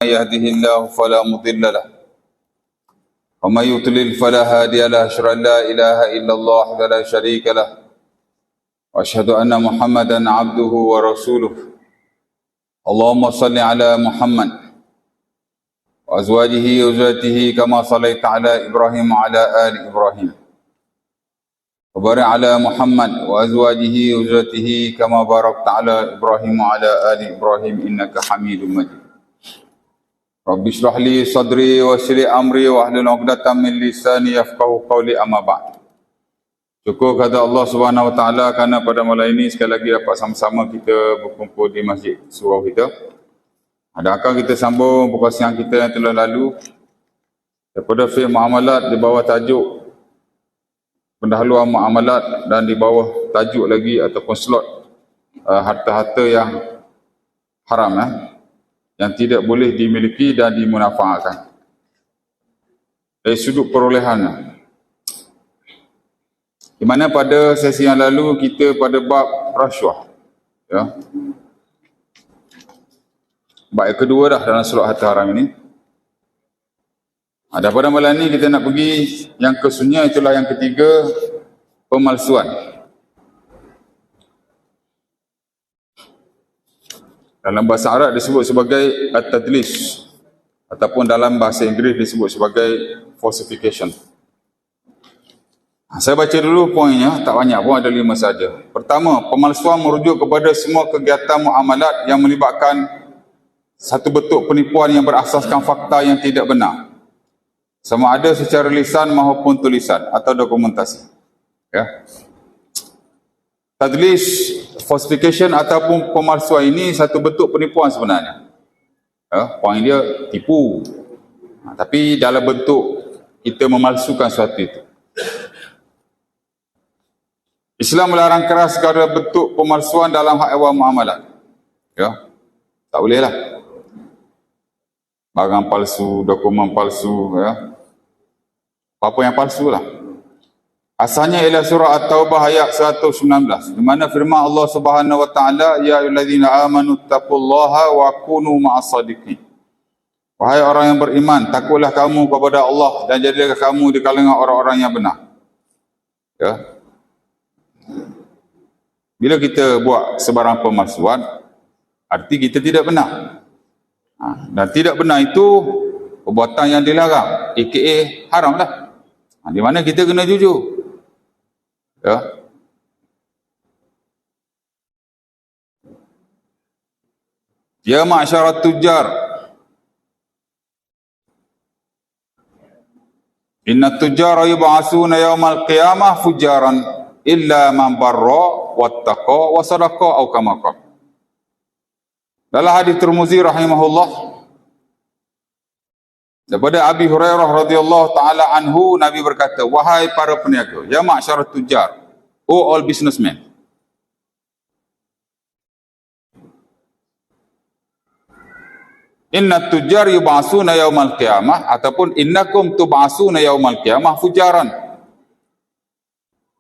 يهده الله فلا مضل له ومن يضلل فلا هادي له أشهد أن لا إله إلا الله ولا شريك له وأشهد أن محمدا عبده ورسوله اللهم صل على محمد وأزواجه وذريته كما صليت على إبراهيم وعلى آل إبراهيم وبارك على محمد وأزواجه وذريته كما باركت على إبراهيم وعلى آل إبراهيم إنك حميد مجيد رب اشرح لي صدري ويسر لي أمري واحلل عقدة من لساني يفقهوا قولي أما بعد. Syukur kepada Allah Subhanahu Wa Taala kerana pada malam ini sekali lagi dapat sama-sama kita berkumpul di masjid surau kita. Akan kita sambung perkongsian kita yang telah lalu daripada fiqh muamalat di bawah tajuk pendahuluan muamalat dan di bawah tajuk lagi ataupun slot harta-harta yang haram yang tidak boleh dimiliki dan dimanfaatkan dari sudut perolehan. Di mana pada sesi yang lalu kita pada bab rasuah, ya. Bab yang kedua dah dalam slot harta haram ini. Ada pada malam ini kita nak pergi yang kesunnya, itulah yang ketiga, pemalsuan. Dalam bahasa Arab disebut sebagai at-tadlis ataupun dalam bahasa Inggeris disebut sebagai falsification. Saya baca dulu poinnya, tak banyak pun, ada 5 saja. Pertama, pemalsuan merujuk kepada semua kegiatan muamalat yang melibatkan satu bentuk penipuan yang berasaskan fakta yang tidak benar, sama ada secara lisan maupun tulisan atau dokumentasi. Ya. Tadlis, falsification ataupun pemalsuan ini satu bentuk penipuan sebenarnya. Ya, poin dia tipu. Tapi dalam bentuk kita memalsukan sesuatu itu. Islam melarang keras segala bentuk pemalsuan dalam hak ehwal muamalat. Ya. Tak boleh lah. Barang palsu, dokumen palsu, ya. Apa yang palsu lah. Asalnya ialah surah At-Taubah ayat 119, di mana firman Allah Subhanahu Wa Taala, ya ayyuhallazina amanu taqullaha wa kunu ma'as shadiqin. Wahai orang yang beriman, takutlah kamu kepada Allah dan jadilah kamu di kalangan orang-orang yang benar. Ya. Bila kita buat sebarang pemalsuan, arti kita tidak benar. Dan tidak benar itu perbuatan yang dilarang, aka haram lah. Di mana kita kena jujur. Ya. Ya ma'syarat tujar, inna tujara yub'asuna yawmal qiyamah fujaran illa man barra wattaqa wa sadaqa au kama qala. Dalam hadis Tirmizi rahimahullah daripada Abi Hurairah radhiyallahu taala anhu, Nabi berkata, wahai para peniaga, ya ma'syarat tujar, all businessmen, inna tujar yub'asuna yaumal qiyamah ataupun innakum tub'asuna yaumal qiyamah fujaran.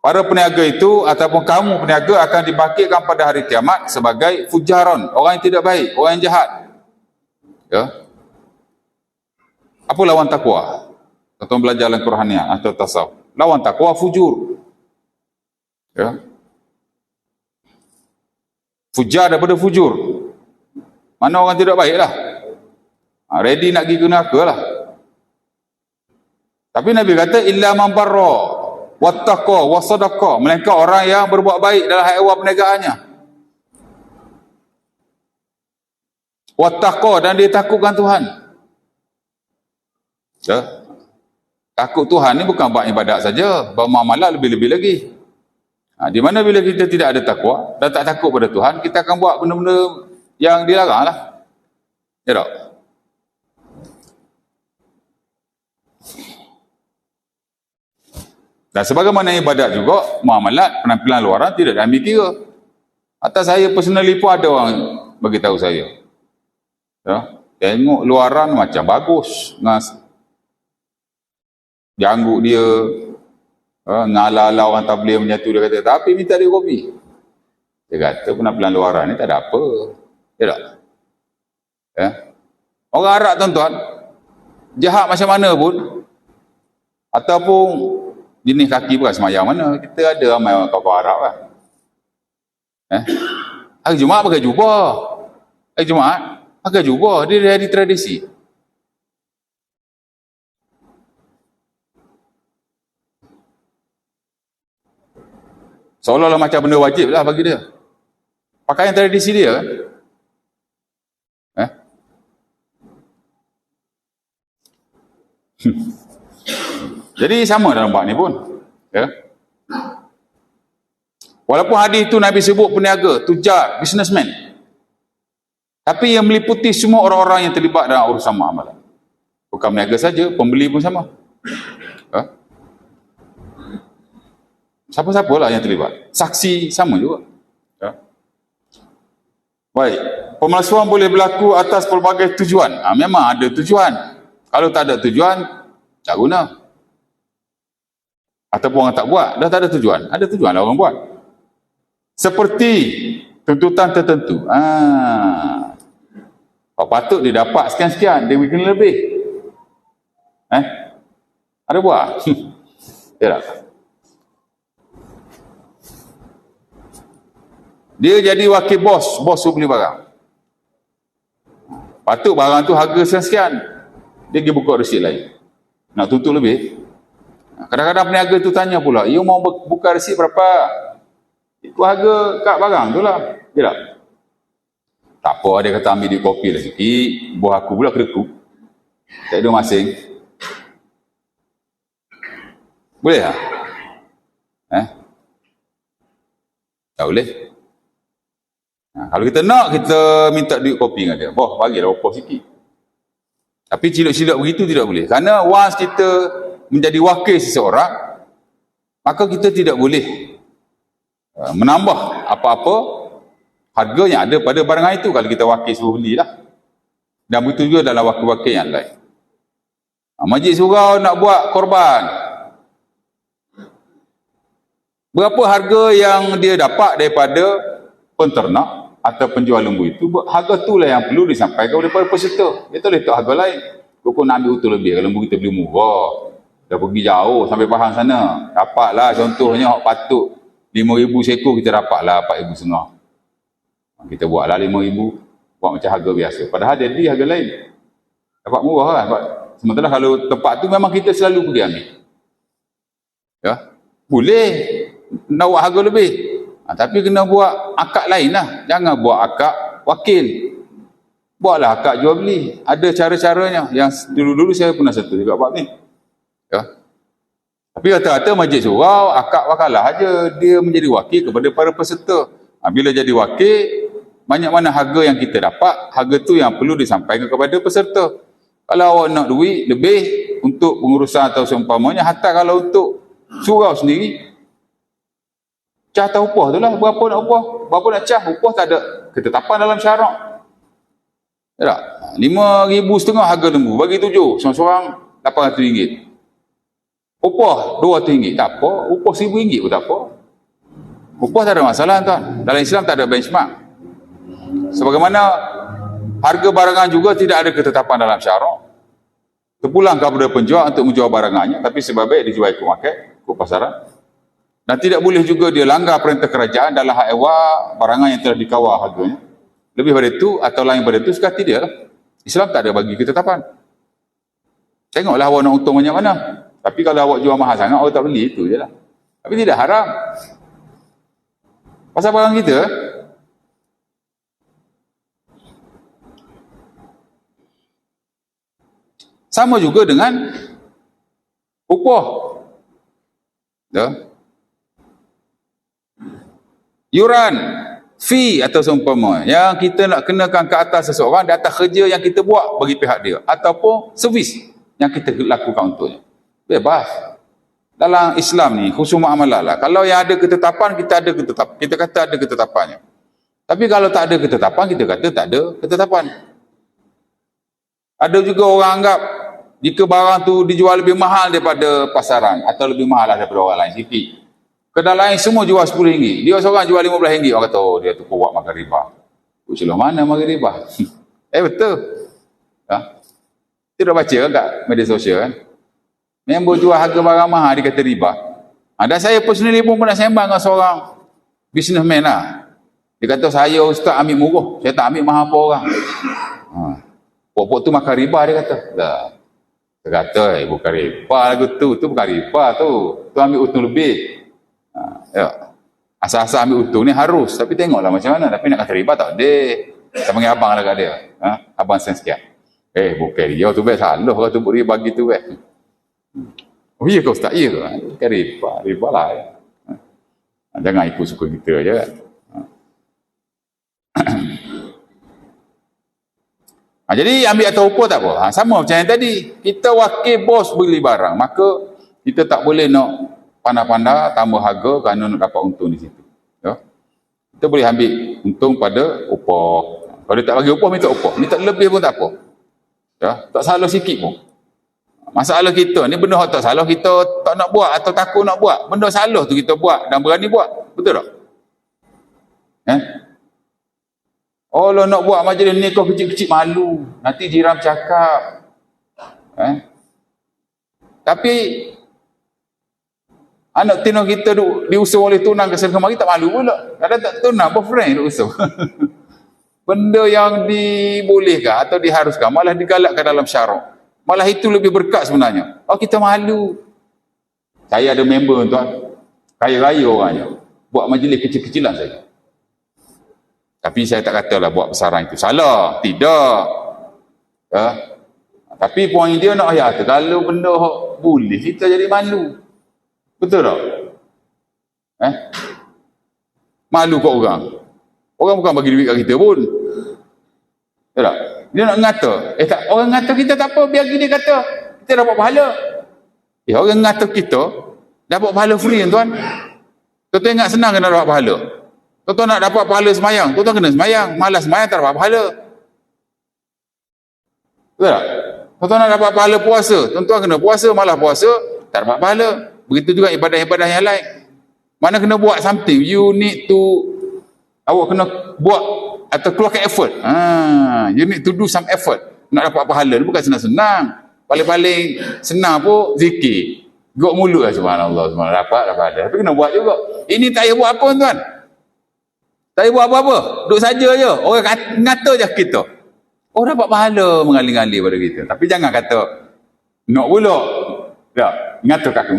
Para peniaga itu ataupun kamu peniaga akan dibangkitkan pada hari kiamat sebagai fujaran, orang yang tidak baik, orang yang jahat. Ya. Apa lawan takwa? Atau belajar dalam Qurannya atau tasawuf. Lawan takwa fujur. Ya. Fujar daripada fujur. Mana orang tidak baik lah. Ready nak pergi ke neraka lah. Tapi Nabi kata illa man barra wattaqa wa sadaqa, melainkan orang yang berbuat baik dalam hak ehwal perniagaannya. Wattaqa, dan dia takutkan Tuhan. Ya. Takut Tuhan ni bukan buat ibadat saja, bermuamalat lebih-lebih lagi. Di mana bila kita tidak ada takwa dan tak takut pada Tuhan, kita akan buat benda-benda yang dilarang lah. Ya tak? Dan sebagaimana ibadat juga, muamalat, penampilan luaran tidak diambil kira. Atas saya personally pun ada orang beritahu saya. Ya, tengok luaran macam bagus, janggut dia, ngala-ala orang tabligh menyatu, dia kata, tapi minta dia kopi. Dia kata penampilan luaran ni tak ada apa. Ya tak? Ya. Orang Arab tuan-tuan, jahat macam mana pun, ataupun jenis kaki bukan semayang mana, kita ada ramai orang kawan Arab lah. Hari Jumaat pakai jubah. Hari Jumaat pakai jubah, dia jadi tradisi. Seolah-olah macam benda wajib lah bagi dia. Pakaian tradisi dia. Jadi sama dalam bab ni pun. Ya. Walaupun hadis tu Nabi sebut peniaga, tujar, businessman. Tapi yang meliputi semua orang-orang yang terlibat dalam urusan muamalah. Bukan peniaga saja, pembeli pun sama. Siapa-siapa lah yang terlibat. Saksi sama juga. Baik. Pemalsuan boleh berlaku atas pelbagai tujuan. Memang ada tujuan. Kalau tak ada tujuan, tak guna. Ataupun orang tak buat, dah tak ada tujuan. Ada tujuan lah orang buat. Seperti tuntutan tertentu. Patut dia dapat sekian-sekian, dia kena lebih. Ada buat? Ya tak? Dia jadi wakil bos, bos suruh beli barang. Patut barang tu harga sekian-sekian. Dia pergi buka resit lain. Nak tuntut lebih. Kadang-kadang peniaga tu tanya pula, you mau buka resit berapa? Itu harga kat barang tu lah. Ya tak? Tak apa, dia kata ambil di kopi lah sikit. Buah aku pula kedekut. Tak ada masing. Boleh tak? Tak boleh. Kalau kita nak, kita minta duit kopi dengan dia. Boh, bagilah opos sikit. Tapi silap-silap begitu tidak boleh. Kerana once kita menjadi wakil seseorang, maka kita tidak boleh menambah apa-apa harga yang ada pada barang itu kalau kita wakil suruh belilah. Dan begitu juga dalam wakil-wakil yang lain. Majlis surau nak buat korban. Berapa harga yang dia dapat daripada penternak atau penjual lembu itu, harga itulah yang perlu disampaikan kepada peserta. Dia tak boleh letak harga lain. Kau nak ambil utuh lebih, kalau lembu kita beli murah, dah pergi jauh sampai Pahang sana, dapatlah contohnya hak patut 5,000 seekor, kita dapatlah 4,500. Kita buatlah 5,000, buat macam harga biasa. Padahal dia di harga lain. Dapat murah lah. Sementara kalau tempat tu memang kita selalu pergi ambil. Ya, boleh nak buat harga lebih. Tapi kena buat akad lain lah. Jangan buat akad wakil. Buatlah akad jual beli. Ada cara-caranya. Yang dulu-dulu saya pernah sentuh juga bab ni. Ya. Tapi rata-rata majlis surau, akad wakalah aja. Dia menjadi wakil kepada para peserta. Bila jadi wakil, banyak mana harga yang kita dapat, harga tu yang perlu disampaikan kepada peserta. Kalau awak nak duit lebih untuk pengurusan atau seumpamanya, hatta kalau untuk surau sendiri, cah atau upah tu lah, berapa nak upah, berapa nak cah, upah tak ada ketetapan dalam syarak. Ya tak? 5,500 harga lembu, bagi 7, seorang-seorang RM800. Upah RM200, tak apa. Upah RM1,000 pun tak apa. Upah tak ada masalah tuan. Dalam Islam tak ada benchmark. Sebagaimana harga barangan juga tidak ada ketetapan dalam syarak. Terpulang kepada penjual untuk menjual barangannya, tapi sebaik dijual ke market, ke pasaran. Dan tidak boleh juga dia langgar perintah kerajaan dalam hak ewa barangan yang telah dikawal harganya. Lebih pada itu atau lain pada itu, suka tidak lah. Islam tak ada bagi ketetapan. Tengoklah awak nak untung banyak mana. Tapi kalau awak jual mahal sangat, awak tak beli, itu je lah. Tapi tidak haram. Pasal barang kita, sama juga dengan upah. Ya. Yuran, fee atau seumpama yang kita nak kenakan ke atas seseorang di atas kerja yang kita buat bagi pihak dia, ataupun servis yang kita lakukan untuknya. Bebas. Dalam Islam ni khusus muamalah lah. Kalau yang ada ketetapan, kita ada ketetapan. Kita kata ada ketetapannya. Tapi kalau tak ada ketetapan, kita kata tak ada ketetapan. Ada juga orang anggap jika barang tu dijual lebih mahal daripada pasaran atau lebih mahal daripada orang lain sikit. Kedai lain semua jual RM10. Dia seorang jual RM15. Orang kata, oh dia tu kuat makan riba. Celah mana makan riba? Betul. Kita dah baca kat media sosial kan. Member jual harga barang mahal, dia kata riba. Dan saya personally pun pernah sembang dengan seorang businessman lah. Dia kata, saya ustaz ambil murah, saya tak ambil mahal apa orang. Pokok tu makan riba, dia kata. Dah. Dia kata, bukan riba lagu tu bukan riba tu. Tu ambil untung lebih. Ya. Asal-asal ambil untung ni harus, tapi tengoklah macam mana. Tapi nak kata riba tak ada. Saya panggil abang lah kat dia. Abang sen sikit. Bukan dia tu best, salah kalau tu riba gitu best. Oh iya ke ustaz? Iya ke? Bukan riba lah. Jangan ikut suka kita je kan. Jadi ambil atau upah tak apa. Sama macam yang tadi. Kita wakil bos beli barang, maka kita tak boleh nak pandai-pandai tambah harga kerana nak dapat untung di situ. Ya? Kita boleh ambil untung pada upah. Kalau dia tak bagi upah, minta upah. Minta lebih pun tak apa. Ya? Tak salah sikit pun. Masalah kita ni benda tak salah, kita tak nak buat atau takut nak buat. Benda salah tu kita buat dan berani buat. Betul tak? Allah nak buat majlis ni kau kecil-kecil malu. Nanti jiran cakap. Tapi anak tino kita diusung oleh tunang ke sana kemari tak malu pula. Kadang tak tunang apa friend duk usung. Benda yang dibolehkan atau diharuskan malah digalakkan dalam syarak. Malah itu lebih berkat sebenarnya. Kita malu. Saya ada member tuan. Kaya-raya orangnya. Buat majlis kecil-kecilan saja. Tapi saya tak katalah buat besaran itu salah. Tidak. Tapi poin dia nak ayat. Kalau benda boleh, kita jadi malu. Betul tak? Malu kat orang. Orang bukan bagi duit kat kita pun. Betul tak? Dia nak ngata. Tak, orang ngata kita tak apa. Biar dia kata. Kita dapat pahala. Orang ngata kita dapat pahala free tuan. Tuan-tuan ingat senang kena dapat pahala. Tuan-tuan nak dapat pahala semayang, tuan-tuan kena semayang. Malas semayang tak dapat pahala. Betul tak? Tuan-tuan nak dapat pahala puasa, tuan-tuan kena puasa, malas puasa, tak dapat pahala. Begitu juga ibadah-ibadah yang lain. Mana kena buat something. You need to, awak kena buat atau keluarkan effort. You need to do some effort. Nak dapat pahala, bukan senang-senang. Paling-paling senang pun zikir. Gok mulut lah subhanallah, dapat ada. Tapi kena buat juga. Ini tak payah buat apa tuan. Tak payah buat apa-apa. Duduk saja je. Orang ngata je kita. Dapat pahala mengalir-ngalir pada kita. Tapi jangan kata nak pula. Tak, ngata kat aku.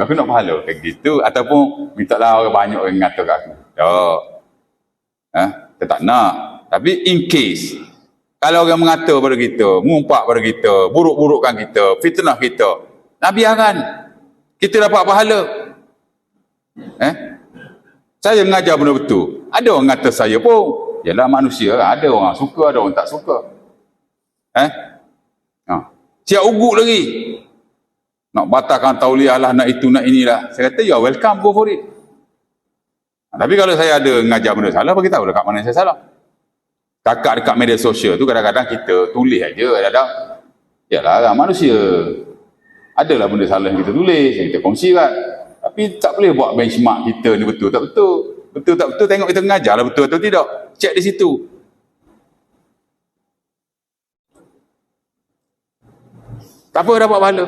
Aku nak pahala kayak gitu. Ataupun minta lah orang banyak orang ngata kat aku. Tak. Kita tak nak. Tapi in case kalau orang mengata pada kita, mengumpat pada kita, buruk-burukkan kita, fitnah kita, nak biarkan kita dapat pahala. Saya mengajar benda betul. Ada orang kata saya pun, yalah manusia, ada orang suka, ada orang tak suka. Siap ugut lagi. Nak batalkan tauliah lah, nak itu, nak inilah. Saya kata, ya welcome, go for it. Tapi kalau saya ada mengajar benda salah, bagi tahu dekat mana saya salah. Kakak dekat media sosial tu kadang-kadang kita tulis aja, kadang-kadang yalah manusia. Adalah benda salah yang kita tulis, yang kita kongsikan. Tapi tak boleh buat benchmark kita ni betul tak betul. Betul tak betul, tengok kita mengajar lah betul atau tidak. Cek di situ. Tak apa dapat pahala.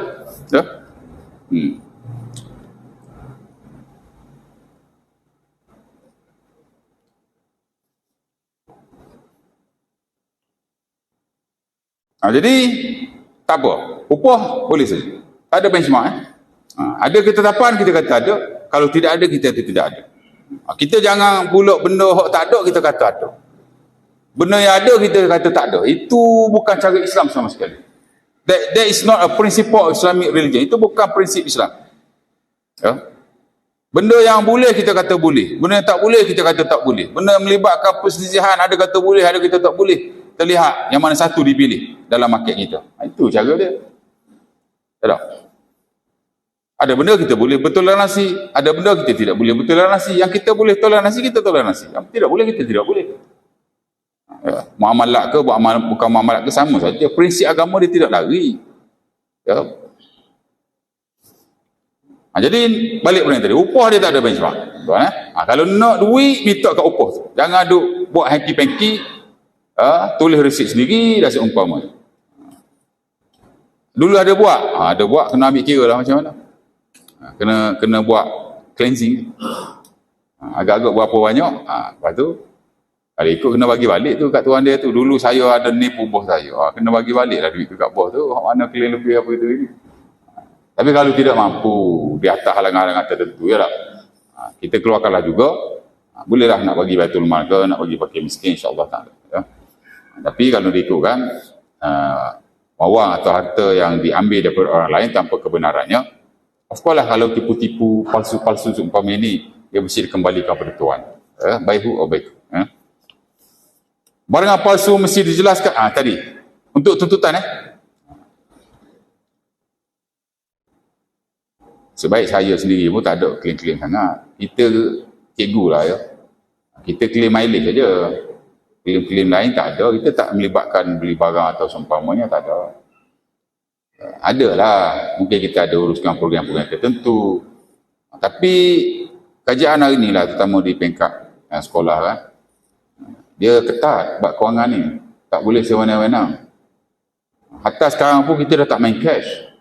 Jadi tak apa. Upah boleh saja. Tak ada benchmark. Ada ketetapan kita kata ada. Kalau tidak ada kita kata tidak ada. Kita jangan pula benda yang tak ada kita kata ada. Benda yang ada kita kata tak ada. Itu bukan cara Islam sama sekali. That is not a principle of Islamic religion. Itu bukan prinsip Islam. Benda yang boleh kita kata boleh. Benda yang tak boleh kita kata tak boleh. Benda yang melibatkan perselisihan ada kata boleh, ada kita tak boleh. Terlihat yang mana satu dipilih dalam market kita. Itu cara dia. Tak? Ada benda kita boleh bertoleransi, ada benda kita tidak boleh bertoleransi. Yang kita boleh toleransi, kita toleransi. Yang tidak boleh, kita tidak boleh. Muamalat ke, bukan muamalat ke, sama saja. Prinsip agama dia tidak lari. Jadi, balik pada yang tadi. Upah dia tak ada benchmark. Kalau nak duit, minta kat upah tu. Jangan duk buat hanky-panky, tulis resit sendiri, dah seumpama. Dulu ada buat, ada buat kena ambil kira lah macam mana. Kena buat cleansing. Agak-agak berapa banyak, lepas tu kalau ikut kena bagi balik tu kat tuan dia tu. Dulu saya ada nipu bos saya, kena bagi balik lah duit tu kat bos tu. Mana claim lebih apa itu ini. Tapi kalau tidak mampu di atas halangan-halangan tertentu, ya tak? Kita keluarkanlah juga. Bolehlah nak bagi Baitul Mal ke, nak bagi fakir miskin, insyaAllah ta'ala. Ya. Tapi kalau diikutkan wang atau harta yang diambil daripada orang lain tanpa kebenarannya, of course lah kalau tipu-tipu palsu-palsu seumpama ini, dia mesti dikembalikan kepada tuan. Baik atau baik. Barang palsu mesti dijelaskan. Tadi untuk tuntutan sebaik saya sendiri pun tak ada klaim-klaim sangat. Kita cikgu lah ya. Kita klaim mileage saja. Klaim-klaim lain tak ada. Kita tak melibatkan beli barang atau seumpamanya, tak ada. Adalah, mungkin kita ada uruskan program-program tertentu. Tapi kajian hari ni lah, terutama di peringkat sekolah kan, dia ketat bab kewangan ni. Tak boleh sewenang-wenang. Hatta sekarang pun kita dah tak main cash.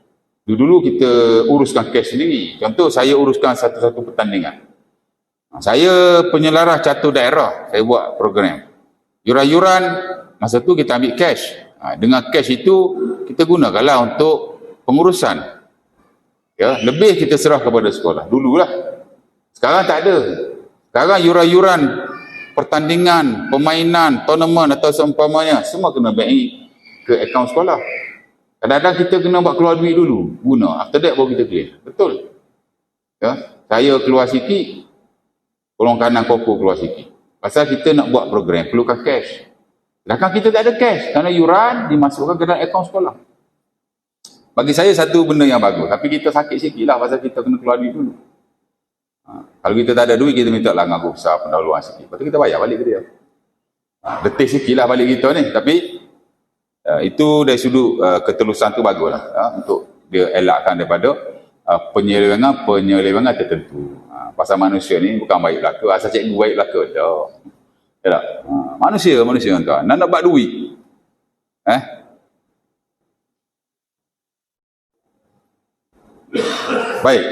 Dulu kita uruskan cash sendiri. Contoh saya uruskan satu-satu pertandingan. Saya penyelarah catur daerah, saya buat program. Yuran-yuran masa tu kita ambil cash. Dengan cash itu kita gunakanlah untuk pengurusan. Ya, lebih kita serah kepada sekolah. Dululah. Sekarang tak ada. Sekarang yuran-yuran pertandingan, permainan, tournament atau seumpamanya semua kena bank ke akaun sekolah. Kadang-kadang kita kena buat keluar duit dulu, guna. After that baru kita claim. Betul. Ya, saya keluar sikit, tolong kanan kopo keluar sikit. Pasal kita nak buat program, perlukan cash. Sedangkan kita tak ada cash, kerana yuran dimasukkan ke dalam akaun sekolah. Bagi saya satu benda yang bagus, tapi kita sakit sikit lah pasal kita kena keluar duit dulu. Kalau kita tak ada duit, kita minta lah dengan besar pendahuluan sikit. Lepas tu kita bayar balik ke dia. Letih sikit lah balik kita ni. Tapi itu dari sudut ketelusan tu bagus lah. Untuk dia elakkan daripada penyelewengan tertentu. Pasal manusia ni bukan baik belaka, asal cikgu baik belaka dah. Ya tak? Manusia tuan. Nak buat duit. Baik.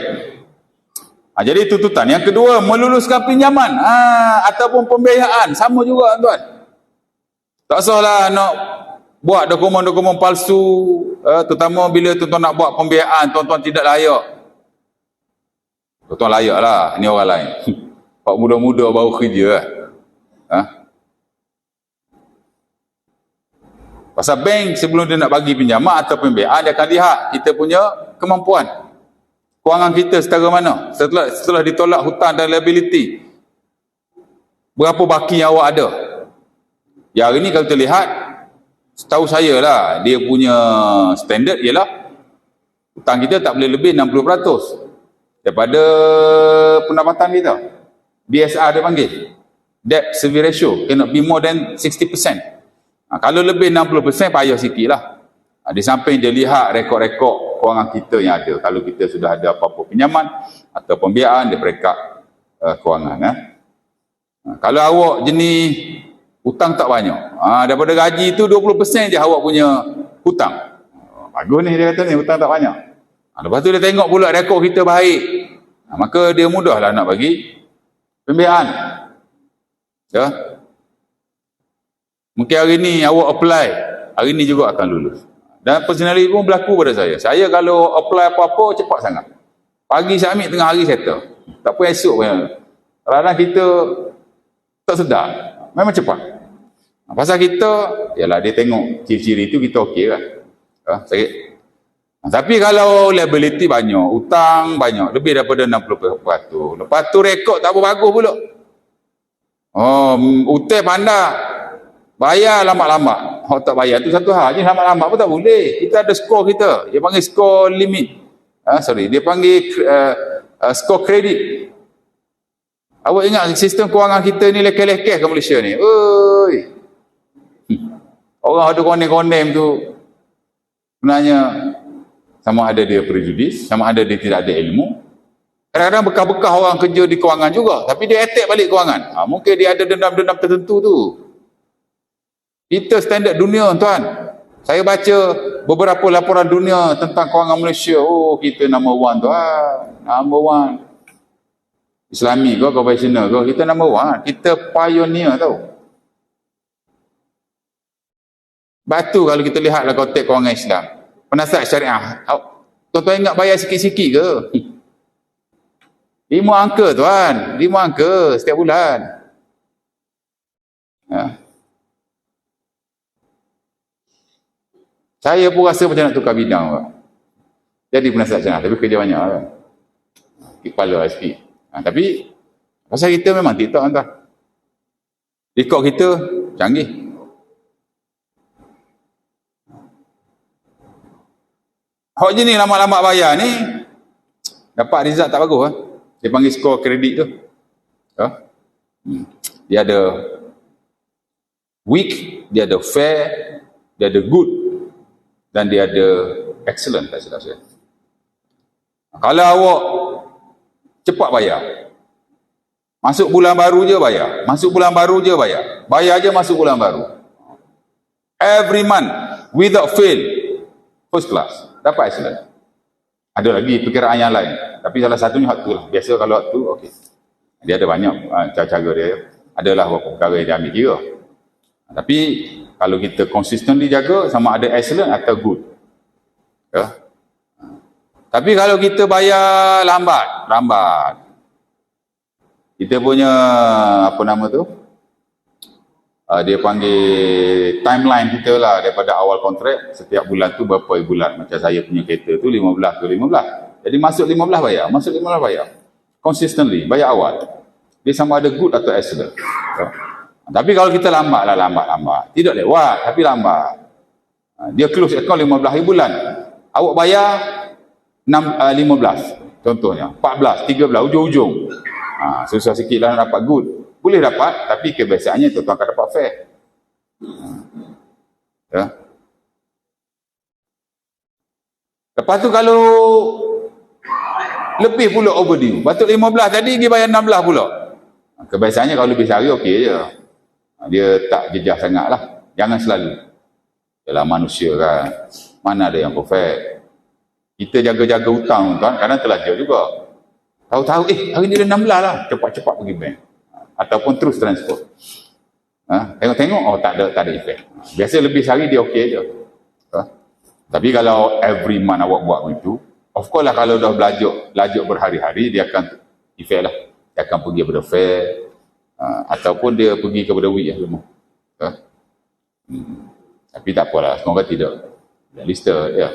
Jadi tuntutan. Yang kedua, meluluskan pinjaman ataupun pembiayaan. Sama juga tuan. Tak usahlah nak buat dokumen-dokumen palsu, terutama bila tuan-tuan nak buat pembiayaan, tuan-tuan tidak layak. Tuan layak lah, ni orang lain. Pak muda-muda baru kerja lah. Pasal bank sebelum dia nak bagi pinjaman atau pembiayaan, dia akan lihat kita punya kemampuan. Kewangan kita setara mana. Setelah ditolak hutang dan liability, berapa baki yang awak ada. Ya hari ni kalau kita lihat, setahu saya lah, dia punya standard ialah hutang kita tak boleh lebih 60% daripada pendapatan kita. DSR dia panggil, debt service ratio, cannot be more than 60%. Kalau lebih 60% payah sikit lah. Di samping dia lihat rekod-rekod kewangan kita yang ada. Kalau kita sudah ada apa-apa pinjaman atau pembiayaan, dia perekat kewangan. Kalau awak jenis hutang tak banyak, daripada gaji tu 20% je awak punya hutang. Bagus ni dia kata ni, hutang tak banyak. Lepas tu dia tengok pula rekod kita baik, maka dia mudahlah nak bagi pembiayaan. Ya. Mungkin hari ni awak apply, hari ni juga akan lulus. Dan personally pun berlaku pada saya. Saya kalau apply apa-apa cepat sangat. Pagi submit, tengah hari settle. Tak pun esok pun. Kadang-kadang kita tak sedar, memang cepat. Pasal kita, yalah dia tengok ciri-ciri itu kita okey kan. Sakit. Tapi kalau liability banyak, hutang banyak, lebih daripada 60%. Lepas tu rekod tak bagus pula. Hutang pandai, bayar lama-lama. Tak bayar tu satu hal je, lama-lama pun tak boleh. Kita ada skor kita. Dia panggil skor limit. Dia panggil skor kredit. Awak ingat sistem kewangan kita ni lekeh-lekeh ke Malaysia ni? Oi. Orang ada konem-konem tu sebenarnya sama ada dia prejudis, sama ada dia tidak ada ilmu. Kadang-kadang bekas-bekas orang kerja di kewangan juga, tapi dia attack balik kewangan. Mungkin dia ada dendam-dendam tertentu tu. Kita standard dunia tuan. Saya baca beberapa laporan dunia tentang kewangan Malaysia. Oh, kita number one tu. Number one. Islami ke, konvensional ke, kita number one. Kita pioneer tau. Batu kalau kita lihatlah konteks kewangan Islam. Penasihat syariah. Tuan-tuan ingat bayar sikit-sikit ke? 5 angka tuan. 5 angka setiap bulan. Saya pun rasa macam nak tukar bidang. Jadi penasihat syariah. Tapi kerja banyak. Kepala sikit. Tapi pasal kita memang TikTok tuan. Rekod kita canggih. Hak je ni lambat-lambat bayar ni dapat result tak bagus. Dia panggil skor kredit tu. Dia ada weak, dia ada fair, dia ada good dan dia ada excellent tak silap saya. Kalau awak cepat bayar, masuk bulan baru je bayar, masuk bulan baru je bayar, bayar je masuk bulan baru, every month without fail, first class, dapat excellent. Ada lagi perkiraan yang lain, tapi salah satunya hak tu lah. Biasa kalau hak tu, okey, dia ada banyak cara-cara dia. Adalah beberapa perkara yang dia ambil kira. Tapi kalau kita consistently jaga, sama ada excellent atau good. Tapi kalau kita bayar lambat, kita punya apa nama tu, dia panggil timeline kita lah, daripada awal kontrak setiap bulan tu berapa bulan. Macam saya punya kereta tu 15 ke 15, jadi masuk 15 bayar, masuk 15 bayar consistently, bayar awal. Dia sama ada good atau excellent. Tapi kalau kita lambat, tidak lewat tapi lambat, dia close account 15 hari bulan, awak bayar 15 contohnya, 14, 13, ujung-ujung susah sikit lah nak dapat good. Boleh dapat, tapi kebiasaannya tuan-tuan akan dapat fair. Lepas tu kalau lebih pula overdue, patut 15 tadi dia bayar 16 pula. Kebiasaannya kalau lebih sehari okey je. Dia tak jejah sangat lah. Jangan selalu. Yalah manusia kan, mana ada yang perfect. Kita jaga-jaga hutang tuan, kadang terlajar juga. Tahu-tahu hari ni dah 16 lah, cepat-cepat pergi bank. Ataupun terus transfer. Tengok-tengok, tak ada efek. Biasa lebih sehari dia okey je. Tapi kalau every month awak buat begitu, of course lah, kalau dah belajar berhari-hari, dia akan efek lah. Dia akan pergi kepada fair, ataupun dia pergi kepada week lah semua. Tapi tak apalah, semoga tidak. Listed, ya.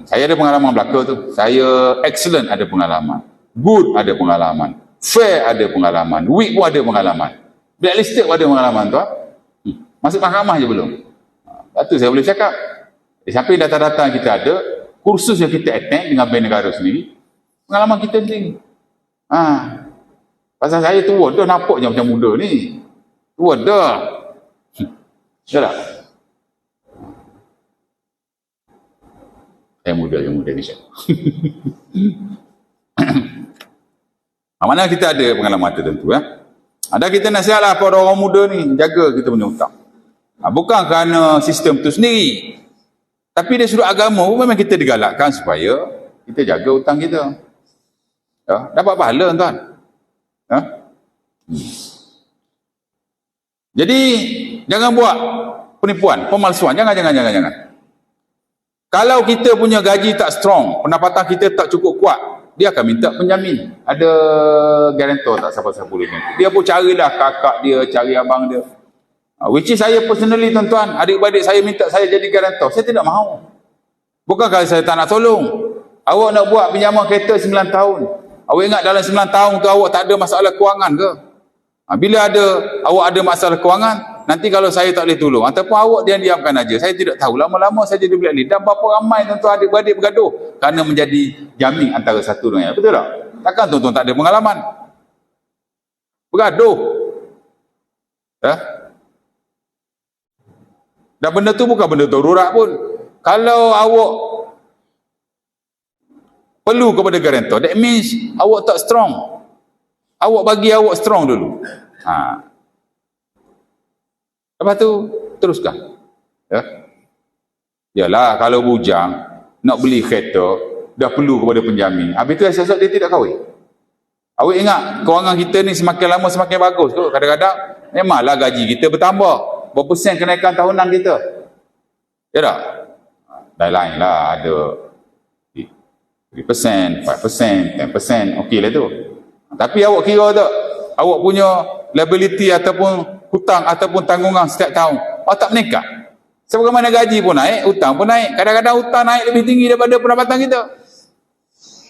Saya ada pengalaman belaka tu. Saya excellent ada pengalaman, good ada pengalaman, fair ada pengalaman, weak pun ada pengalaman, blacklisted pun ada pengalaman tu. Masuk mahkamah je belum. Lepas tu saya boleh cakap, sampai data-data kita ada, kursus yang kita attend dengan bank negara sendiri, pengalaman kita sendiri. Pasal saya tua dah, nampaknya macam muda ni. Tua dah. Ya tak? Saya muda ni. Mana kita ada pengalaman tertentu. Ada kita nasihatlah pada orang muda ni, jaga kita punya hutang. Bukan kerana sistem tu sendiri, tapi dari sudut agama memang kita digalakkan supaya kita jaga hutang kita. Dapat pahala tuan. Jadi jangan buat penipuan, pemalsuan. Jangan. Kalau kita punya gaji tak strong, pendapatan kita tak cukup kuat, dia akan minta penjamin. Ada guarantor tak, siapa-siapa boleh. Dia pun carilah kakak dia, cari abang dia. Which is saya personally tuan-tuan, adik-beradik saya minta saya jadi guarantor. Saya tidak mahu. Bukan kalau saya tak nak tolong. Awak nak buat pinjaman kereta 9 tahun. Awak ingat dalam 9 tahun tu awak tak ada masalah kewangan ke? Bila awak ada masalah kewangan, nanti kalau saya tak boleh tolong, ataupun awak diamkan aja, saya tidak tahu, lama-lama saya jadi blacklist. Dan berapa ramai tuan-tuan adik-beradik bergaduh kerana menjadi jamin antara satu dengan yang lain. Betul tak? Takkan tuan-tuan tak ada pengalaman bergaduh. Dan benda tu bukan benda darurat pun. Kalau awak perlu kepada guarantor, that means awak tak strong. Awak bagi awak strong dulu. Lepas tu teruskan. Yalah, kalau bujang nak beli kereta, dah perlu kepada penjamin. Habis tu esok dia tidak kahwin. Awak ingat, kewangan kita ni semakin lama semakin bagus tu. Kadang-kadang, memanglah gaji kita bertambah. Berapa persen kenaikan tahunan kita? Ya tak? Lain-lain lah, ada 3%, 5%, 10%, okey lah tu. Tapi awak kira tak? Awak punya liability ataupun hutang ataupun tanggungan setiap tahun, awak tak meningkat. Sebagaimana gaji pun naik, hutang pun naik. Kadang-kadang hutang naik lebih tinggi daripada pendapatan kita.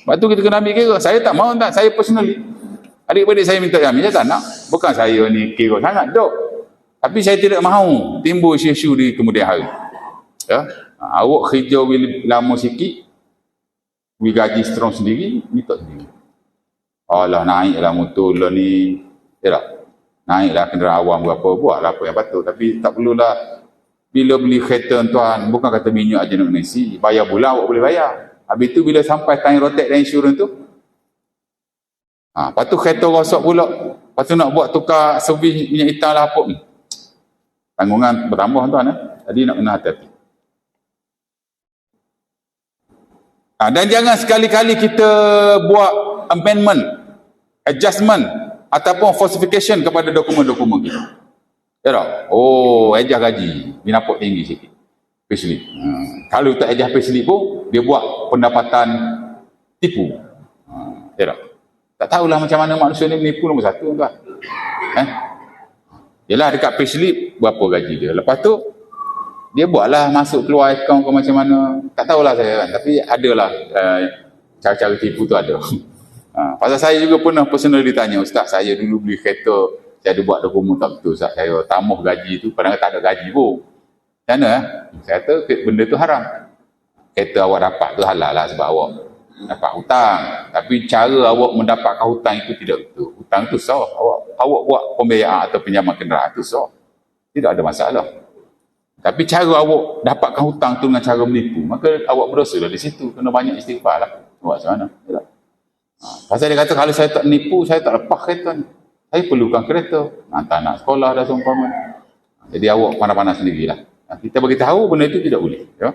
Sebab tu kita kena ambil kira. Saya tak mahu tak, saya personally. Adik-adik saya minta jamin, saya tak nak. Bukan saya ni kira sangat, dok. Tapi saya tidak mahu timbul isu-isu di kemudian hari. Ya? Awak kerja lama sikit, gaji strong sendiri, minta sendiri. Alah, naiklah motor lah ni. Ya tak? Naiklah kenderaan awam berapa, buatlah apa yang patut. Tapi tak perlulah, bila beli kereta tuan, bukan kata minyak aja nak mengisi, bayar bulan awak boleh bayar. Habis tu bila sampai time rotek dan insurans tu, lepas tu kereta rosak pula, lepas tu nak buat tukar servis minyak hitam lah apa ni. Tanggungan bertambah tuan. Jadi nak kena hati-hati. Dan jangan sekali-kali kita buat amendment, adjustment ataupun falsification kepada dokumen-dokumen kita. Ya tak? Oh, ejah gaji, binapok tinggi sikit. Payslip. Kalau tak ejah payslip pun, dia buat pendapatan tipu. Ya tak? Tak tahulah macam mana manusia ni menipu nombor satu tuan. Yelah dekat payslip berapa gaji dia. Lepas tu, dia buatlah masuk keluar akaun ke macam mana. Tak tahulah saya kan. Tapi adalah cara-cara tipu tu ada. Pasal saya juga pernah personal ditanya, Ustaz, saya dulu beli kereta, saya ada buat dokumen tak betul, Ustaz. Saya tambah gaji tu, padahal tak ada gaji pun. Macam mana? Saya kata benda tu haram. Kereta awak dapat tu halal lah sebab awak dapat hutang. Tapi cara awak mendapatkan hutang itu tidak betul. Hutang tu sah. Awak buat pembiayaan atau pinjaman kenderaan tu sah. Tidak ada masalah. Tapi cara awak dapatkan hutang tu dengan cara menipu, maka awak berdosa lah di situ. Kena banyak istighfar lah. Buat macam mana? Pasal dia kata kalau saya tak menipu, saya tak lepas kereta ni. Saya perlukan kereta. Hantar anak sekolah dah seumpama. Jadi awak pandai-pandai sendirilah. Kita bagi tahu benda itu tidak boleh. Ya?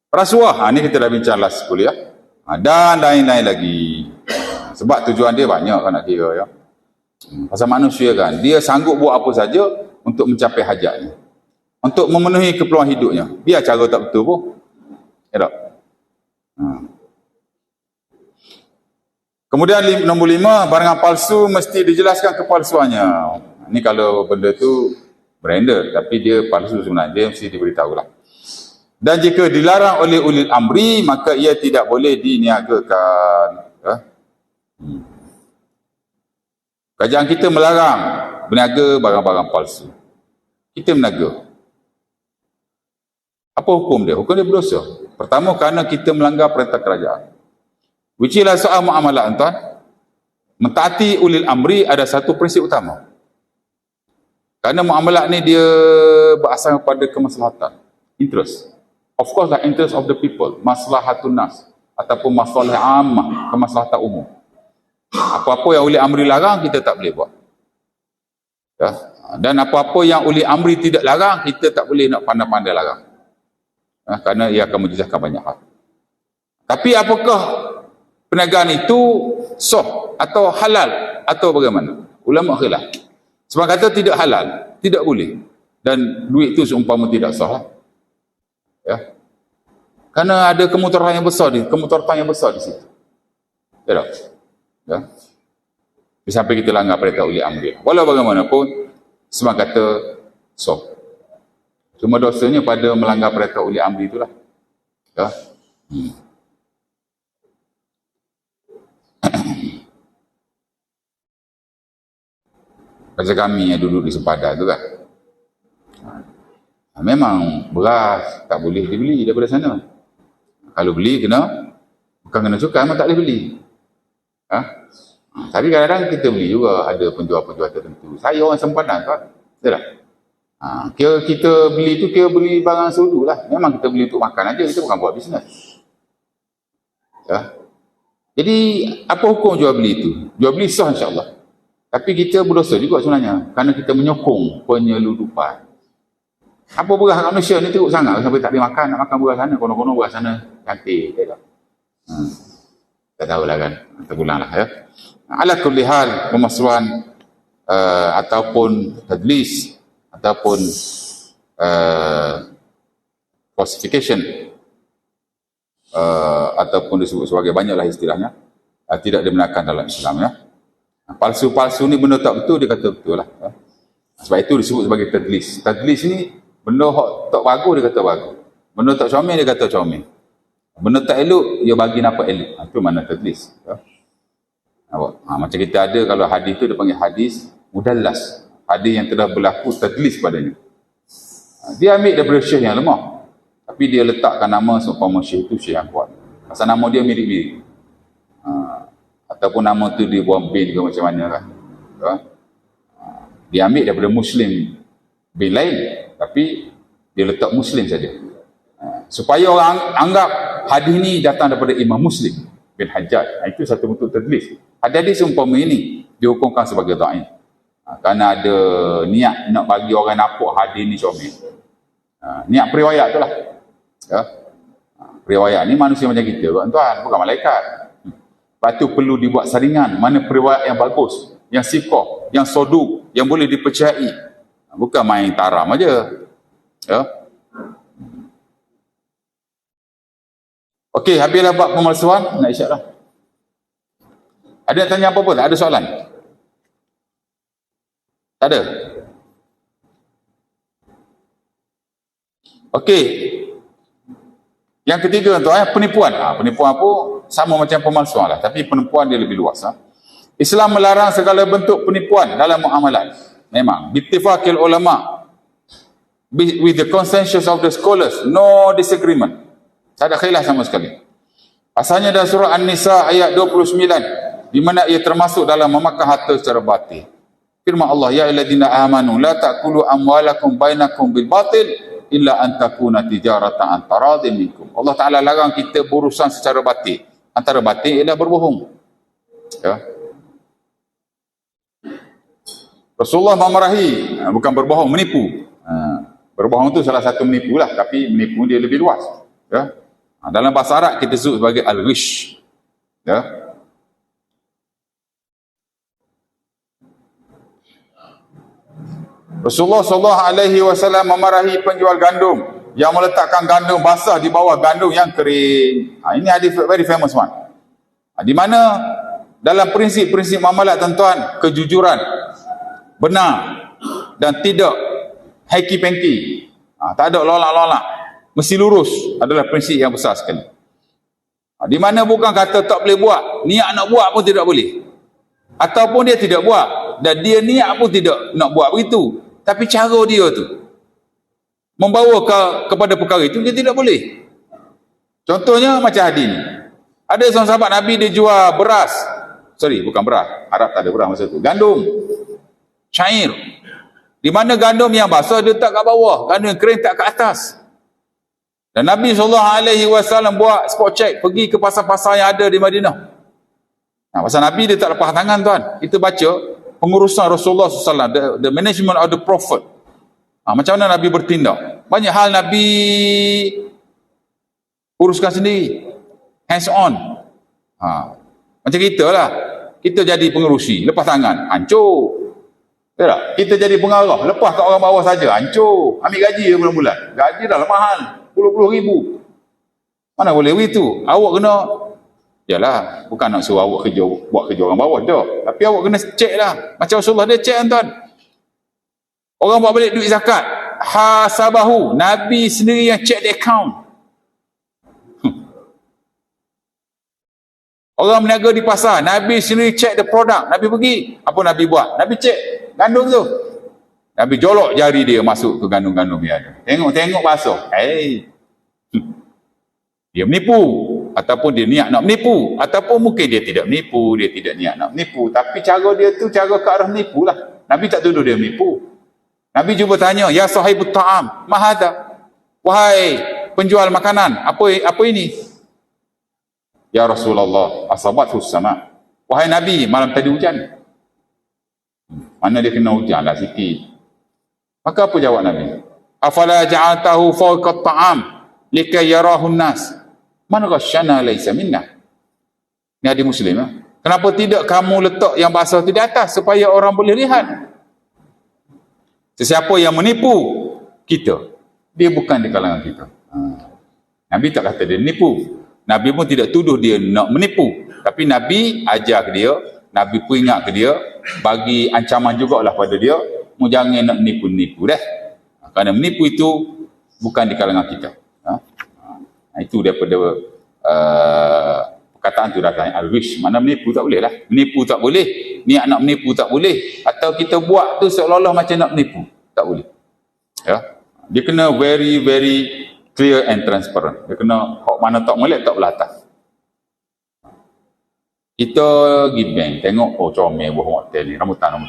Rasuah, ini kita dah bincang last kuliah. Dan lain-lain lagi. Sebab tujuan dia banyak kan nak kira. Ya? Pasal manusia kan, dia sanggup buat apa saja untuk mencapai hajatnya. Untuk memenuhi keperluan hidupnya. Biar cara tak betul pun. Ya tak? Kemudian nombor 5, barang palsu mesti dijelaskan kepalsuannya. Ini kalau benda tu branded, tapi dia palsu sebenarnya, dia mesti diberitahulah. Dan jika dilarang oleh ulil amri, maka ia tidak boleh diniagakan. Kerajaan kita melarang berniaga barang-barang palsu. Kita berniaga. Apa hukum dia? Hukum dia berdosa. Pertama, kerana kita melanggar perintah kerajaan. Which is soal muamalah tuan. Mentaati ulil amri ada satu prinsip utama. Kerana muamalah ni dia berasal pada kemaslahatan, interest. Of course lah, interest of the people, maslahatun nas ataupun masalah ammah, kemaslahatan umum. Apa-apa yang ulil amri larang kita tak boleh buat. Ya? Dan apa-apa yang ulil amri tidak larang kita tak boleh nak pandai-pandai larang. Kerana ia akan menjejaskan banyak hal. Tapi apakah perniagaan itu sah atau halal atau bagaimana? Ulama khilaf. Sebab kata tidak halal, tidak boleh. Dan duit itu seumpama tidak sah. Ya. Kerana ada kemudaratan yang besar di situ. Ya tak? Ya. Sampai kita langgar perintah ulil amri. Walau bagaimanapun, sebab kata sah. Cuma dosanya pada melanggar perintah ulil amri itulah. Ya. Macam kami yang duduk di sempadan tu kan. Memang beras tak boleh dibeli daripada sana. Kalau beli bukan kena cukai, memang tak boleh beli. Tapi kadang-kadang kita beli juga, ada penjual-penjual tertentu. Saya orang sempadan kan. Betul tak? Kira kita beli tu, kira beli barang sudu lah. Memang kita beli untuk makan aja, kita bukan buat bisnes. Ya. Jadi, apa hukum jual beli itu? Jual beli sah insyaAllah. Tapi kita berdosa juga sebenarnya, kerana kita menyokong penyeludupan. Apa beras kat Malaysia ni teruk sangat sampai tak boleh makan, nak makan beras sana, konon-konon beras sana cantik. Tak tahulah kan, terpulanglah ya. Ala kulli hal, pemalsuan ataupun tadlis ataupun falsification ataupun disebut sebagai banyaklah istilahnya, tidak dibenarkan dalam Islam ya. Palsu-palsu ni benda tak betul, dia kata betul lah ya. Sebab itu disebut sebagai tadlis. Tadlis ni benda tak bagus dia kata bagus, benda tak comel dia kata comel, benda tak elok dia bagi nampak elok. Itu mana tadlis ya. Macam kita ada, kalau hadis tu dia panggil hadis mudallas, hadis yang telah berlaku tadlis padanya. Dia ambil daripada syekh yang lemah, tapi dia letakkan nama seumpama syekh itu syekh yang kuat, pasal nama dia mirip-mirip. Ataupun nama tu dia buang bin ke macam mana lah ya. Dia ambil daripada Muslim bin lain, tapi dia letak Muslim saja, supaya orang anggap hadis ni datang daripada Imam Muslim bin Hajjaj. Itu satu bentuk tadlis. Hadis seumpama ini dihukumkan sebagai dhaif, kerana ada niat nak bagi orang nampak hadis ni comel. Niat periwayat tu lah ya. Periwayat ni manusia macam kita tuan-tuan, bukan malaikat. Lepas tu perlu dibuat saringan, mana periwayat yang bagus, yang siqah, yang soduk, yang boleh dipercayai. Bukan main taram aja ya. Okey, habislah bab pemalsuan, nak isyak dah. Ada yang tanya apa pun? Tak ada soalan? Tak ada? Okey. Yang ketiga tuan, penipuan. Penipuan apa? Sama macam pemalsuan lah, tapi penipuan dia lebih luas. Islam melarang segala bentuk penipuan dalam muamalat. Memang bittifaqil ulama, with the consensus of the scholars, no disagreement. Tak ada khilaf sama sekali. Asalnya dalam surah An-Nisa ayat 29, di mana ia termasuk dalam memakan harta secara batil. Firman Allah, ya ayyuhallazina amanu la ta'kulu amwalakum bainakum bil batil illa an takuna tijaratan an taradin minkum. Allah Taala larang kita berurusan secara batil. Antara batil ialah berbohong. Ya. Rasulullah memarahi, bukan berbohong, menipu. Berbohong tu salah satu menipu lah, tapi menipu dia lebih luas. Ya. Dalam bahasa Arab kita sebut sebagai al-ghish. Ya. Rasulullah SAW memarahi penjual gandum yang meletakkan gandum basah di bawah gandum yang kering. Ini hadis very famous one. Di mana dalam prinsip-prinsip muamalat tuan-tuan, kejujuran, benar dan tidak hengki-pengki, tak ada lolak-lolak, mesti lurus, adalah prinsip yang besar sekali. Di mana bukan kata tak boleh buat, niat nak buat pun tidak boleh, ataupun dia tidak buat dan dia niat pun tidak nak buat begitu, tapi cara dia tu membawa kepada perkara itu, dia tidak boleh. Contohnya macam hadis ni, ada seorang sahabat Nabi, dia jual beras, bukan beras, Arab tak ada beras masa tu, gandum, syair, di mana gandum yang basah dia letak kat bawah, gandum yang kering tak kat atas. Dan Nabi SAW buat spot check, pergi ke pasar-pasar yang ada di Madinah. Pasal Nabi dia tak lepas tangan tuan. Kita baca pengurusan Rasulullah SAW, the management of the prophet. Macam mana Nabi bertindak. Banyak hal Nabi uruskan sendiri, hands on. Macam kita lah, kita jadi pengerusi, lepas tangan, hancur. Tak? Kita jadi pengarah, lepas kat orang bawah saja, hancur. Ambil gaji bulan-bulan, gaji dah mahal, puluh-puluh ribu. Mana boleh begitu? Awak kena, yalah, bukan nak suruh awak kerja, buat kerja orang bawah tak, tapi awak kena cek lah. Macam Rasulullah dia cek tuan. Orang buat balik duit zakat, hasabahu, Nabi sendiri yang check the account. Orang berniaga di pasar, Nabi sendiri check the product. Nabi pergi, apa Nabi buat? Nabi check gandum tu, Nabi jolok jari dia masuk ke gandum-gandum dia ada. Tengok basah. Dia menipu, ataupun dia niat nak menipu, ataupun mungkin dia tidak menipu, dia tidak niat nak menipu, tapi cara dia tu cara ke arah menipu lah. Nabi tak tuduh dia menipu. Nabi cuba tanya, ya sahibut ta'am, mahada, wahai penjual makanan, apa ini? Ya Rasulullah, asabathu sama. Wahai Nabi, malam tadi hujan. Mana dia kena hujan lah sikit. Maka apa jawab Nabi? Afala ja'altahu fawqa ta'am likay yarahu nas. Man ghasyana laysa minna. Ni hadis Muslim. Kenapa tidak kamu letak yang basah tu di atas supaya orang boleh lihat? Sesiapa yang menipu kita, dia bukan di kalangan kita. Nabi tak kata dia menipu. Nabi pun tidak tuduh dia nak menipu. Tapi Nabi ajar ke dia, Nabi peringat ke dia, bagi ancaman jugalah pada dia, jangan nak menipu-nipu dah. Kerana menipu itu bukan di kalangan kita. Itu daripada perkataan tu datang al-ghish. Mana menipu tak boleh lah. Menipu tak boleh. Niat nak menipu tak boleh. Atau kita buat tu seolah-olah macam nak menipu. Tak boleh. Ya. Dia kena very, very clear and transparent. Dia kena hak mana tak molek tak belah atas. Kita pergi bank, tengok, oh comel buah hotel ni, rambutan.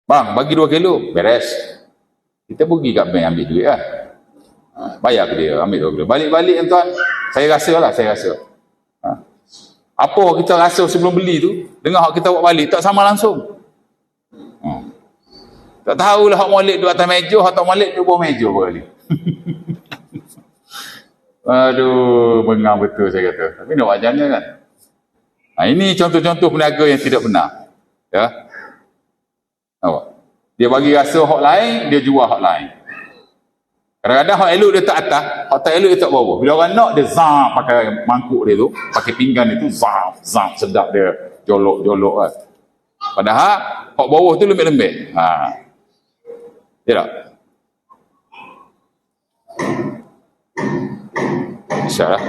Bang, bagi 2 kilo, beres. Kita pergi kat bank ambil duit lah. Bayar ke dia, ambil 2 kilo. Balik-balik tuan, saya rasa. Apa kita rasa sebelum beli tu, dengan hak kita buat balik, tak sama langsung. Tak tahulah hak molek duduk atas meja, hak tak molek duduk bawah meja kali. Aduh, bengang betul saya kata. Tapi nak wajarnya kan. Ini contoh-contoh peniaga yang tidak benar. Ya. Nampak? Dia bagi rasa hak lain, dia jual hak lain. Kadang-kadang hak elok dia tak atas, hak tak elok dia tak bawah. Bila orang nak, dia zam pakai mangkuk dia tu, pakai pinggan dia tu, zam, sedap dia, jolok kan. Padahal, hak bawah tu lembek-lembek. Ya tak? InsyaAllah.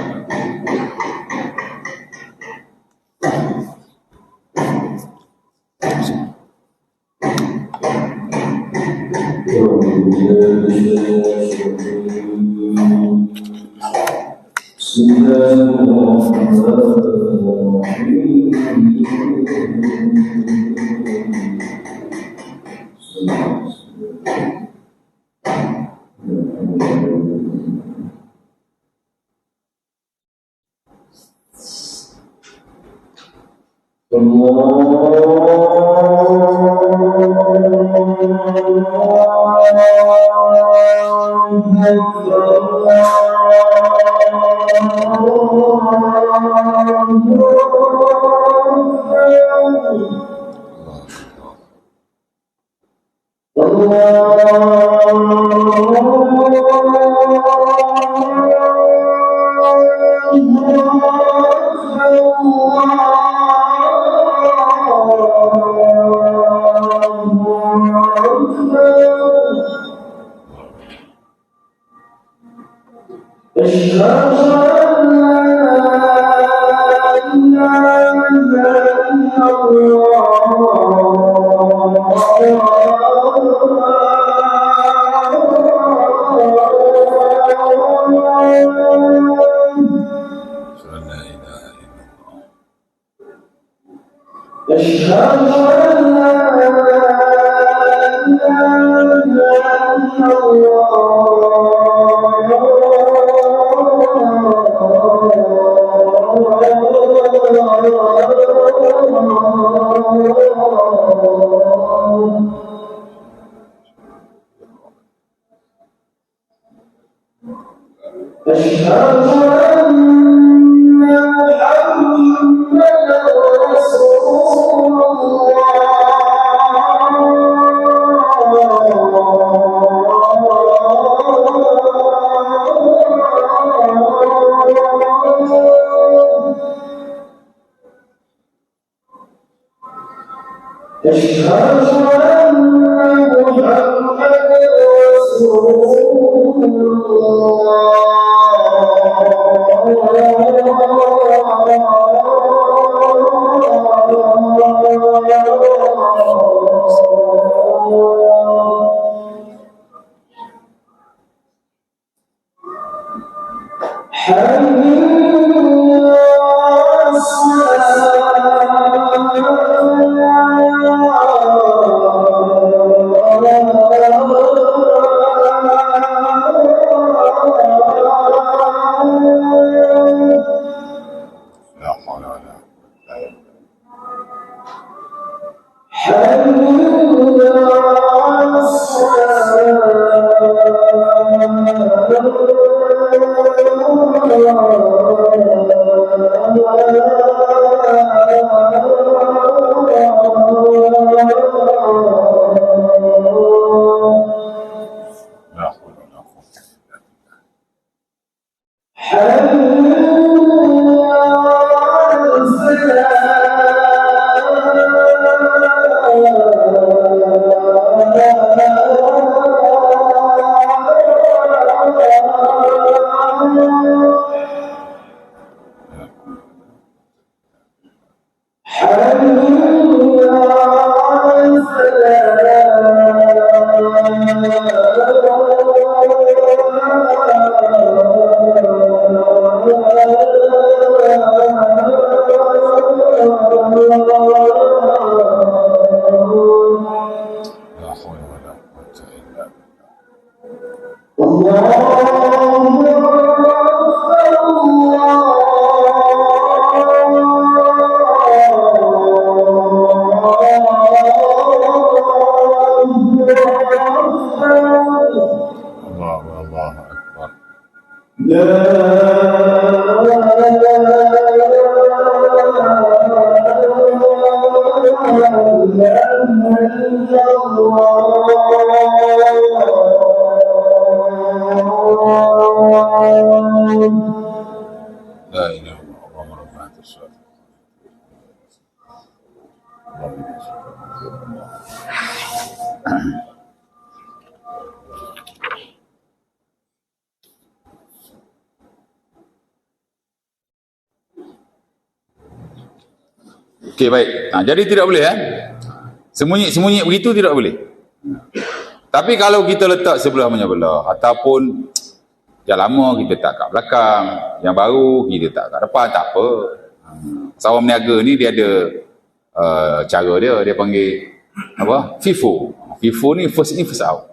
wala quwwata illa billah. Allahu akbar. La ilaha illallah Muhammadur Rasulullah. Okey, baik. Jadi tidak boleh sembunyi-sembunyi begitu tidak boleh. Tapi kalau kita letak sebelah menyebelah ataupun yang lama kita tak kat belakang, yang baru kita tak kat depan, tak apa. Sawang meniaga ni dia ada cara dia panggil apa? FIFO. FIFO ni first in first out.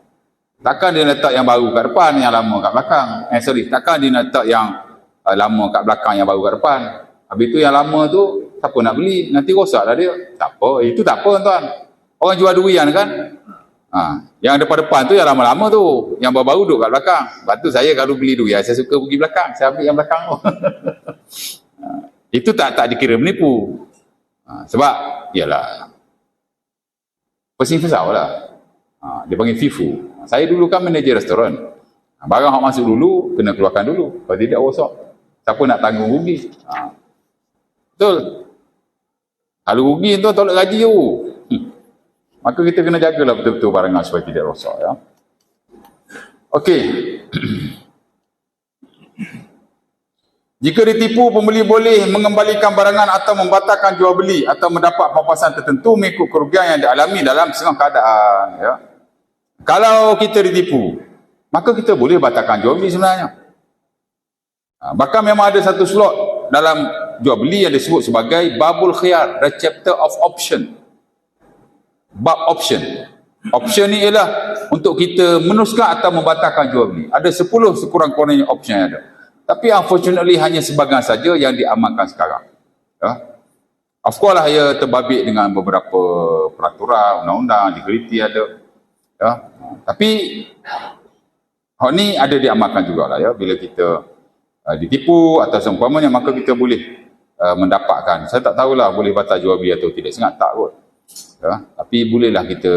Takkan dia letak yang baru kat depan, yang lama kat belakang. Takkan dia letak yang lama kat belakang, yang baru kat depan. Habis tu yang lama tu siapa nak beli, nanti rosaklah dia. Tak apa, itu tak apa tuan. Orang jual durian kan, yang depan-depan tu yang lama-lama tu, yang baru-baru duduk kat belakang. Sebab tu saya kalau beli durian, saya suka pergi belakang, saya ambil yang belakang tu. Itu tak dikira menipu. Sebab ialah persing fesau lah. Dia panggil FIFO. Saya dulu kan manager restoran. Barang hak masuk dulu kena keluarkan dulu, kalau tidak rosak. Siapa nak tanggung rugi? Betul. Kalau rugi tu tolak gaji tu. Maka kita kena jagalah betul-betul barangan supaya tidak rosak ya. Okey. Jika ditipu, pembeli boleh mengembalikan barangan atau membatalkan jual beli atau mendapat pampasan tertentu mengikut kerugian yang dialami dalam setengah keadaan ya. Kalau kita ditipu, maka kita boleh batalkan jual beli sebenarnya. Bahkan memang ada satu slot dalam jual beli yang disebut sebagai babul khiyar, the chapter of option. Bab option. Option ni ialah untuk kita meneruskan atau membatalkan jual beli. Ada 10 sekurang-kurangnya option yang ada. Tapi unfortunately hanya sebahagian saja yang diamalkan sekarang. Ya. Of course lah ia terbabit dengan beberapa peraturan, undang-undang, legality ada. Ya. Tapi hal ni ada diamalkan jugalah ya. Bila kita ditipu atau seumpamanya, maka kita boleh mendapatkan. Saya tak tahulah boleh batal jual beli atau tidak, sangat tak kot. Ya, tapi bolehlah kita,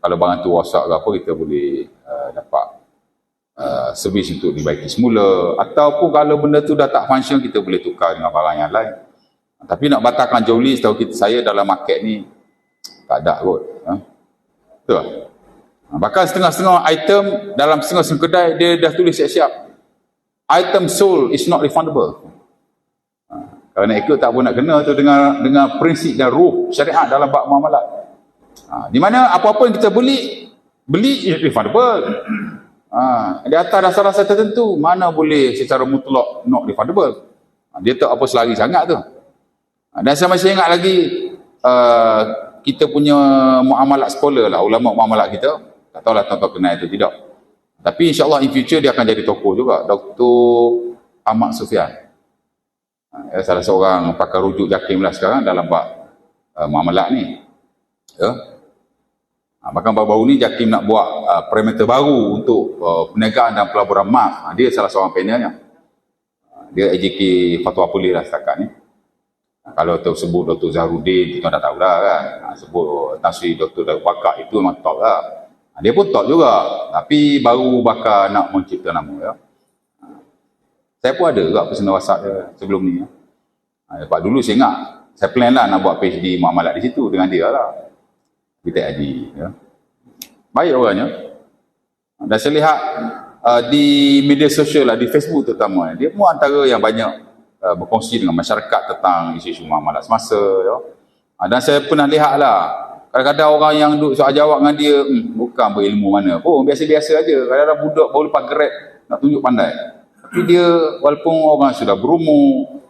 kalau barang tu rosak ke apa, kita boleh dapat servis untuk dibaiki semula, ataupun kalau benda tu dah tak function, kita boleh tukar dengan barang yang lain. Tapi nak batalkan jual beli, setahu saya dalam market ni tak ada kot. Betul. Bahkan setengah-setengah item dalam setengah-setengah kedai dia dah tulis siap-siap, item sold is not refundable. Kalau nak ikut tak pun nak kena tu dengan prinsip dan ruh syariat dalam bab muamalat. Di mana apa-apa yang kita beli refundable. Di atas dasar-dasar tertentu, mana boleh secara mutlak not refundable. Dia tak apa selari sangat tu. Dan saya masih ingat lagi kita punya muamalat scholar lah, ulama muamalat kita. Tak tahulah tuan-tuan kenal itu tidak. Tapi insyaAllah in future dia akan jadi tokoh juga. Dr. Ahmad Sufyan. Salah seorang pakar rujuk JAKIM lah sekarang dalam bab muamalat ni. Ya. Bahkan baru-baru ni JAKIM nak buat parameter baru untuk perniagaan dan pelaburan emas. Dia salah seorang panelnya. Dia AJK Fatwa Polis lah setakat ni. Kalau sebut Dr. Zahrudin, kita dah tahu lah kan. Sebut Nasri Dr. Daud Pakak, itu memang top lah. Dia pun top juga. Tapi baru bakal nak mencipta nama ya. Saya pun ada juga personal WhatsApp dia sebelum ni. Sebab dulu saya ingat, saya plan lah nak buat PhD muamalat di situ dengan dia lah. Kita haji. Ya. Baik orangnya. Dan saya lihat di media sosial lah, di Facebook terutama, dia pun antara yang banyak berkongsi dengan masyarakat tentang isu-isu muamalat semasa. Ya. Dan saya pernah lihat lah, kadang-kadang orang yang duduk soal jawab dengan dia, bukan berilmu mana pun, biasa-biasa aja. Kadang-kadang budak baru lepas grad nak tunjuk pandai. Tapi dia walaupun orang sudah berumur,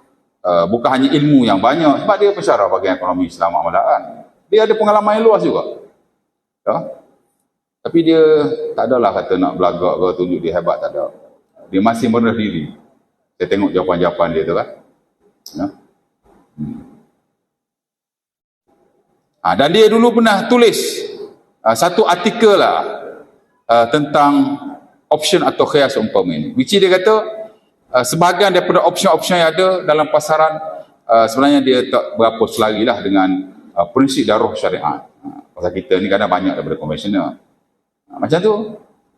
bukan hanya ilmu yang banyak, sebab dia pensyarah bahagian ekonomi Islam muamalat kan. Dia ada pengalaman yang luas juga. Ya. Tapi dia tak adalah kata nak belagak ke tunjuk dia hebat, tak ada. Dia masih merendah diri. Saya tengok jawapan-jawapan dia tu kan. Ya. Dan dia dulu pernah tulis satu artikel lah tentang option atau khiyar seumpama ini. Which dia kata sebahagian daripada option-option yang ada dalam pasaran sebenarnya dia tak berapa selari lah dengan prinsip dan roh syariat. Pasal kita ni kadang banyak daripada konvensional. Macam tu,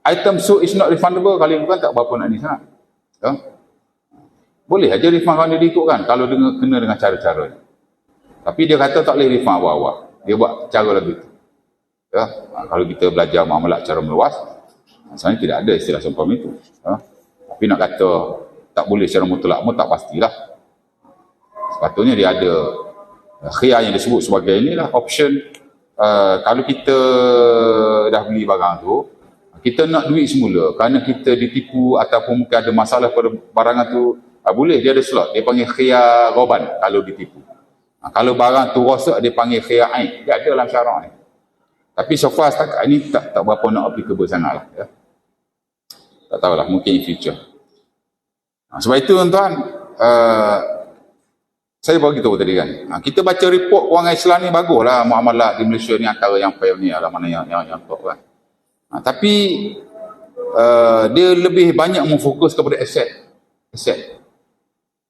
item so is not refundable, kali bukan tak berapa nak ni sangat. Ya? Boleh aja refund kalau dia ikutkan, kalau kena dengan cara-cara. Tapi dia kata tak boleh refund awal-awal. Dia buat cara lagu tu. Ya? Kalau kita belajar muamalat cara meluas, sebenarnya tidak ada istilah seumpama itu. Ya? Tapi nak kata tak boleh secara mutlak pun tak pastilah. Sepatutnya dia ada khiyar yang disebut sebagai inilah option. Kalau kita dah beli barang tu, kita nak duit semula kerana kita ditipu ataupun mungkin ada masalah pada barangan tu, boleh, dia ada slot, dia panggil khiyar roban kalau ditipu. Kalau barang tu rosak, dia panggil khiyar aib. Dia ada dalam syarak ni. Tapi so far setakat ni tak berapa nak applicable sangat lah. Ya. Tak tahulah, mungkin in future. Sebab itu tuan-tuan, saya bagi tahu tadi kan, kita baca report kewangan Islam ni baguslah, muamalat di Malaysia ni antara yang pioneer lah, mana yang top kan. Tapi dia lebih banyak memfokus kepada aset.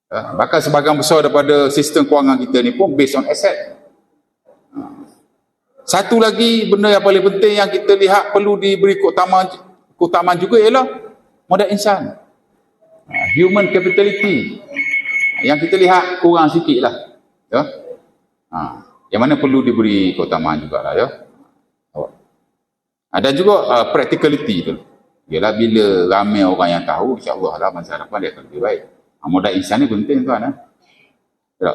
Bahkan sebahagian besar daripada sistem kewangan kita ni pun based on asset. Satu lagi benda yang paling penting yang kita lihat perlu diberi keutamaan juga ialah modal insan. Human capitality. Yang kita lihat kurang sikit lah. Ya? Yang mana perlu diberi keutamaan jugalah. Ya? Dan juga practicality tu. Ialah bila ramai orang yang tahu, insyaAllah lah masa hadapan dia akan lebih baik. Modal insan ni penting tuan. Ya?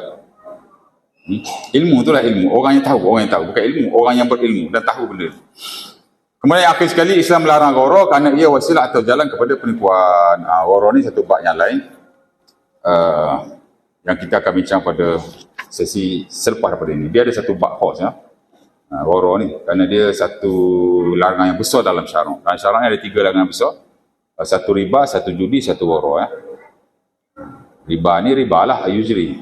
Ilmu tu lah ilmu. Orang yang tahu. Bukan ilmu. Orang yang berilmu dan tahu benda. Kemudian akhir sekali Islam melarang ghara kerana ia wasilah atau jalan kepada penipuan. Ghara ni satu bab yang lain. Yang kita akan bincang pada sesi selepas daripada ini. Dia ada satu bab khas ya. Ghara ni. Kerana dia satu larangan yang besar dalam syarak. Dalam syarak ni ada 3 larangan besar. Satu riba, satu judi, satu ghara ya. Riba ni riba lah usually.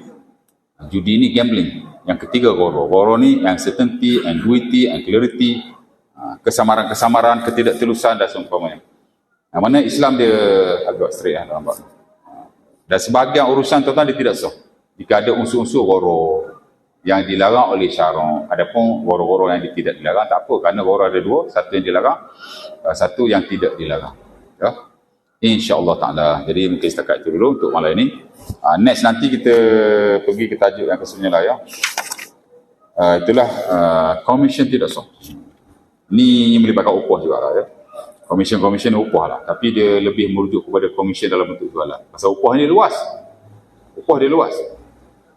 Judi ni gambling. Yang ketiga ghara. Ghara ni uncertainty, ambiguity, clarity, kesamaran, ketidaktelusan dan seumpamanya. Mana Islam dia agak straight lah dalam bab ni. Dan sebahagian urusan tuan-tuan dia tidak sah. Jika ada unsur-unsur ghara yang dilarang oleh syarak, adapun ghara-ghara yang tidak dilarang tak apa, kerana ghara ada 2, satu yang dilarang, satu yang tidak dilarang. Ya. InsyaAllah ta'ala. Jadi mungkin setakat itu dulu untuk malam ini. Next nanti kita pergi ke tajuk yang kesemuanya lah ya. Itulah commission tidak sah. Ini melibatkan upah juga lah ya. Komisen upah lah. Tapi dia lebih merujuk kepada komisen dalam bentuk jualan. Pasal upah ni luas.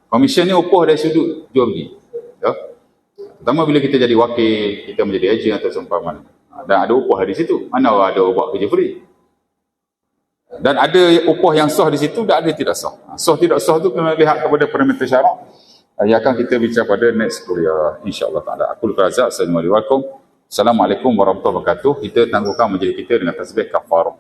Komisen ni upah dari sudut jual beli. Ya. Pertama bila kita jadi wakil, kita menjadi ejen atau seumpama. Dan ada upah di situ. Mana ada buat kerja free. Dan ada upah yang sah di situ dan ada tidak sah. Sah tidak sah tu kena lihat kepada parameter syarak. Yang akan kita bincang pada next kuliah insya-Allah taala. Aku Razak, Assalamualaikum warahmatullahi wabarakatuh. Kita tangguhkan majlis kita dengan tasbih kafarah.